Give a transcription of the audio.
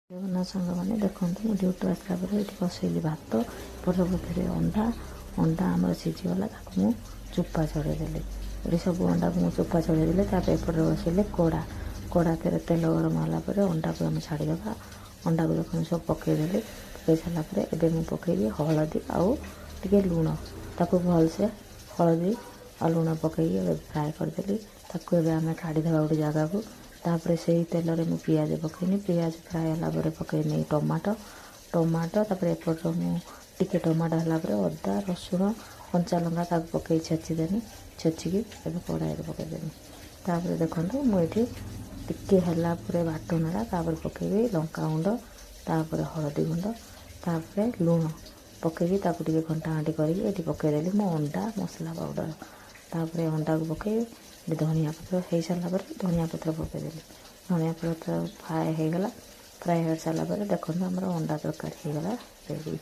ଜଗନ୍ନାଥ ସାଙ୍ଗମାନେ ଦେଖନ୍ତୁ ମୁଁ ଡ୍ୟୁଟିରୁ ଆସିଲା ପରେ ଏଠି ବସେଇଲି ଭାତ, ଏପଟେ ଭିତରେ ଅଣ୍ଡା ଆମର ସିଝିଗଲା, ତାକୁ ମୁଁ ଚୋପା ଛଡ଼େଇ ଦେଲି। ଏଠି ସବୁ ଅଣ୍ଡାକୁ ମୁଁ ଚୋପା ଛଡ଼େଇ ଦେଲି। ତାପରେ ଏପଟେ ବସେଇଲେ କଡ଼ାରେ ତେଲ ଗରମ ହେଲା ପରେ ଅଣ୍ଡାକୁ ଆମେ ଛାଡ଼ିଦେବା। ଅଣ୍ଡାକୁ ଦେଖନ୍ତୁ ସବୁ ପକାଇଦେଲି। ପକାଇ ସାରିଲା ପରେ ଏବେ ମୁଁ ପକାଇବି ହଳଦୀ ଆଉ ଟିକେ ଲୁଣ। ତାକୁ ଭଲସେ ହଳଦୀ ଆଉ ଲୁଣ ପକାଇକି ଏବେ ଫ୍ରାଏ କରିଦେଲି। ତାକୁ ଏବେ ଆମେ କାଢ଼ିଦେବା ଗୋଟେ ଜାଗାକୁ। ତାପରେ ସେଇ ତେଲରେ ମୁଁ ପିଆଜ ପକାଇନି। ପିଆଜ ଫ୍ରାଏ ହେଲା ପରେ ପକାଇନି ଟମାଟୋ। ତାପରେ ଏପଟରେ ମୁଁ ଟିକେ ଟମାଟୋ ହେଲା ପରେ ଅଦା, ରସୁଣ, କଞ୍ଚା ଲଙ୍କା ତାକୁ ପକାଇ ଛେଚିକି ଏବେ କଢ଼ାଇରେ ପକାଇଦେଲି। ତାପରେ ଦେଖନ୍ତୁ ମୁଁ ଏଠି ଟିକେ ହେଲା ପରେ ବାଟଣଟା ତାପରେ ପକାଇବି ଲଙ୍କାଗୁଣ୍ଡ, ତାପରେ ହଳଦୀ ଗୁଣ୍ଡ, ତାପରେ ଲୁଣ ପକାଇକି ତାକୁ ଟିକେ ଘଣ୍ଟାଘଣ୍ଟି କରିକି ଏଠି ପକାଇଦେଲି ମୁଁ ଅଣ୍ଡା ମସଲା ପାଉଡ଼ର। ତାପରେ ଅଣ୍ଡାକୁ ପକାଇବି। ଧନିଆ ପତ୍ର ହେଇସାରିଲା ପରେ ଧନିଆ ପତ୍ର ପକାଇଦେଲି। ଧନିଆ ପତ୍ର ଫ୍ରାଏ ହେଇଗଲା। ଫ୍ରାଏ ହେଇସାରିଲା ପରେ ଦେଖନ୍ତୁ ଆମର ଅଣ୍ଡା ତରକାରୀ ହେଇଗଲା ରେଡ଼ି।